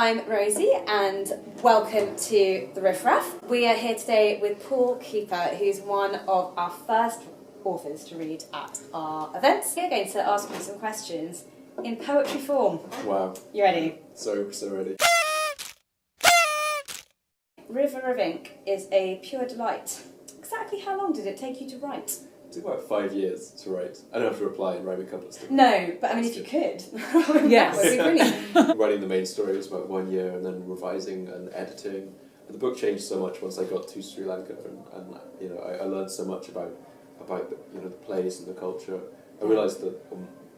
I'm Rosy and welcome to the Riff Raff. We are here today with Paul Cooper, who's one of our first authors to read at our events. We're going to ask you some questions in poetry form. Wow. You ready? So ready. River of Ink is a pure delight. Exactly how long did it take you to write? It took about 5 years to write. I don't have to reply and write a couple of stuff. No, but I mean, if you could, Yes. that would be brilliant. Writing the main story was about 1 year, and then revising and editing. And the book changed so much once I got to Sri Lanka, and you know, I learned so much about the, you know, the place and the culture. I realised that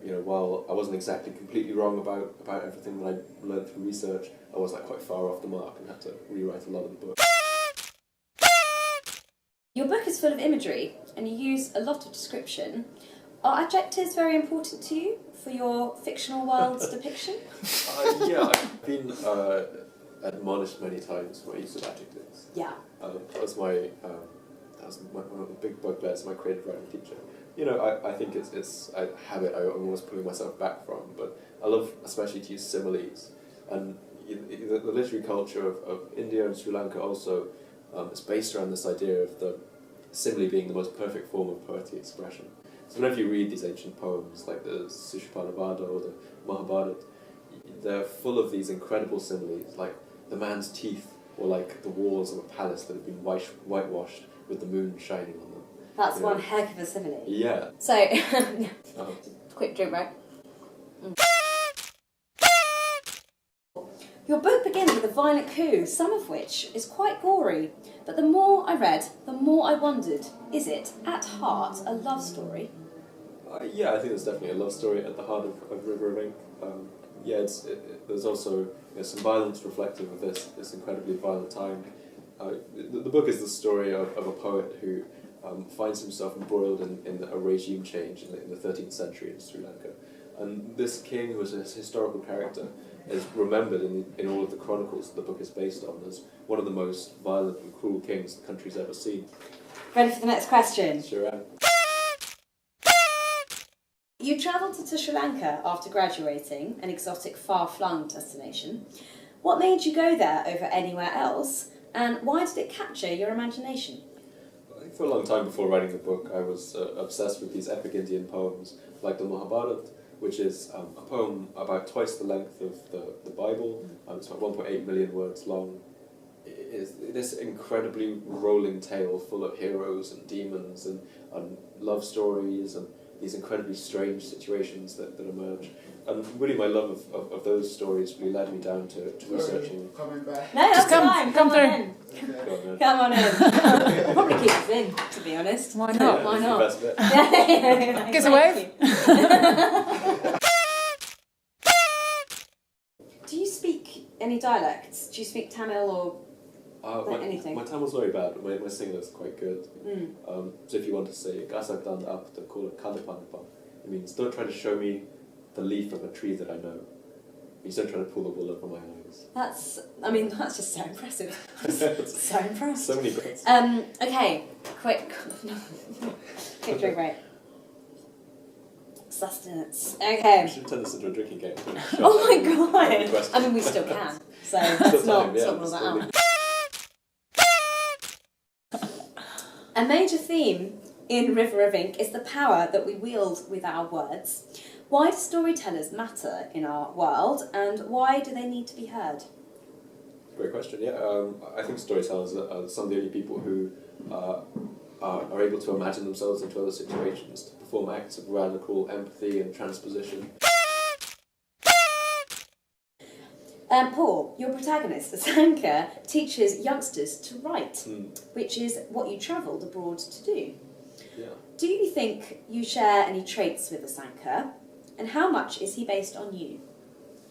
you know, while I wasn't exactly completely wrong about everything that I learned through research, I was like quite far off the mark and had to rewrite a lot of the book. Your book is full of imagery and you use a lot of description. Are adjectives very important to you for your fictional world's depiction? Yeah, I've been admonished many times for my use of adjectives. Yeah. That was one of the big bugbears of my creative writing teacher. You know, I think it's a habit I'm always pulling myself back from, but I love especially to use similes. And the literary culture of India and Sri Lanka also is based around this idea of the simile being the most perfect form of poetic expression. So whenever you read these ancient poems, like the Sushipanavada or the Mahabharata, they're full of these incredible similes, like the man's teeth, or like the walls of a palace that have been whitewashed with the moon shining on them. That's one heck of a simile. Yeah. So, quick drink break. Your book begins with a violent coup, some of which is quite gory. But the more I read, the more I wondered, is it, at heart, a love story? Yeah, I think there's definitely a love story at the heart of River of Ink. There's also some violence reflective of this incredibly violent time. The book is the story of a poet who finds himself embroiled in a regime change in the 13th century in Sri Lanka. And this king, who is a historical character, is remembered in all of the chronicles the book is based on as one of the most violent and cruel kings the country's ever seen. Ready for the next question? Sure am. You travelled to Sri Lanka after graduating, an exotic, far-flung destination. What made you go there over anywhere else, and why did it capture your imagination? I think for a long time before writing the book, I was obsessed with these epic Indian poems, like the Mahabharata, which is a poem about twice the length of the Bible. It's about 1.8 million words long. It is this incredibly rolling tale full of heroes and demons and love stories and these incredibly strange situations that emerge. And really my love of those stories really led me down to researching. Coming back. No, that's fine. Come on in. Okay. Come on in. We'll probably keep us in, to be honest. Why not? Why not? That's the best bit. Give us a wave. Do you speak any dialects? Do you speak Tamil or anything? My Tamil's very bad, but my singing is quite good. Mm. So if you want to say "Gasakdan up to call it Kalapanapa," it means don't try to show me the leaf of a tree that I know. You don't try to pull the wool over my eyes. That's just so impressive. So impressed. So many bits. Okay, quick drink break. Sustenance. We Okay. should turn this into a drinking game. Oh my god! Question. I mean, we still can. So let's not rule that out. A major theme in River of Ink is the power that we wield with our words. Why do storytellers matter in our world, and why do they need to be heard? Great question. Yeah, I think storytellers are some of the only people who are able to imagine themselves into other situations, to perform acts of radical empathy and transposition. Paul, your protagonist, Asanka, teaches youngsters to write, which is what you travelled abroad to do. Yeah. Do you think you share any traits with Asanka, and how much is he based on you?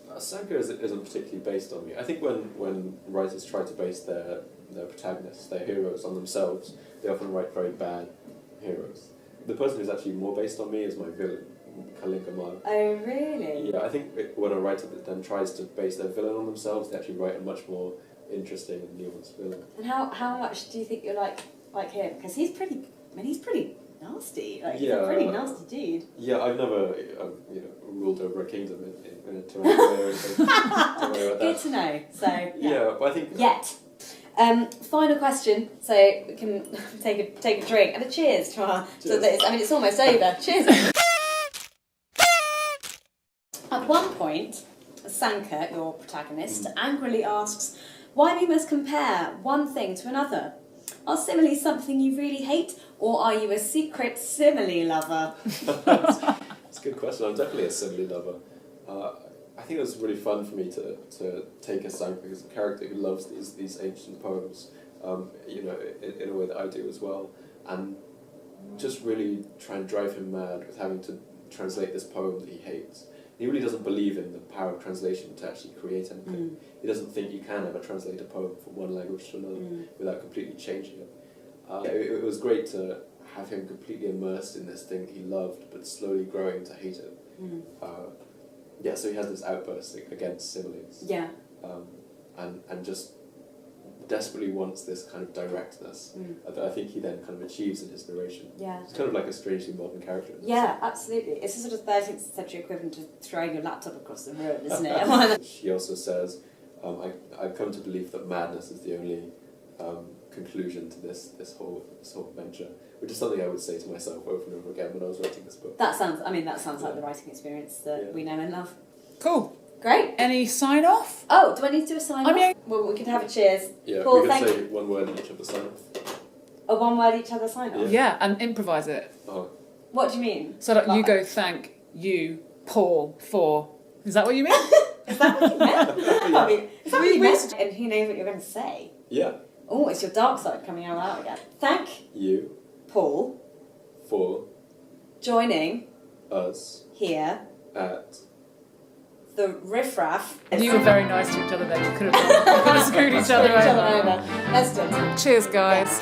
Asanka isn't particularly based on me. I think when writers try to base their protagonists, their heroes, on themselves, they often write very bad heroes. The person who's actually more based on me is my villain, Kalingamal. Oh, really? Yeah, I think when a writer then tries to base their villain on themselves, they actually write a much more interesting and nuanced villain. And how much do you think you're like him? Because he's pretty Nasty. Like, he's a pretty nasty dude. Yeah, I've never, ruled over a kingdom in a two-hour way or anything. Don't worry about that. Good to know. So Yeah, but I think... Yet. Final question, so we can take a drink and a cheers to our. To this. I mean, it's almost over. Cheers. At one point, Sanka, your protagonist, angrily asks, "Why we must compare one thing to another? Are similes something you really hate, or are you a secret simile lover?" That's a good question. I'm definitely a simile lover. I think it was really fun for me to take a Sanka as a character who loves these ancient poems, in a way that I do as well, and just really try and drive him mad with having to translate this poem that he hates. He really doesn't believe in the power of translation to actually create anything. He doesn't think you can ever translate a poem from one language to another without completely changing it. It was great to have him completely immersed in this thing he loved, but slowly growing to hate it. So he has this outburst against similes. Yeah. And just desperately wants this kind of directness that I think he then kind of achieves in his narration. Yeah. It's kind of like a strangely modern character. Yeah, absolutely. It's a sort of 13th century equivalent to throwing your laptop across the room, isn't it? She also says, I've come to believe that madness is the only conclusion to this whole venture, which is something I would say to myself over and over again when I was writing this book. That sounds like the writing experience that we know and love. Cool. Great. Any sign off? Oh, do I need to do a sign off? Well, we could have a cheers. Yeah, Paul, we could say one word in each other sign off. A one word each other sign off? Yeah, and improvise it. Oh. What do you mean? So you go, thank you, Paul, for... Is that what you mean? Is that what you meant? Is that what you meant? And who knows what you're going to say? Yeah. Oh, it's your dark side coming out loud again. Thank you, Paul, for joining us here at the Riff Raff. You were very nice to each other then. You could have screwed each other over. Let's do it. Cheers, guys.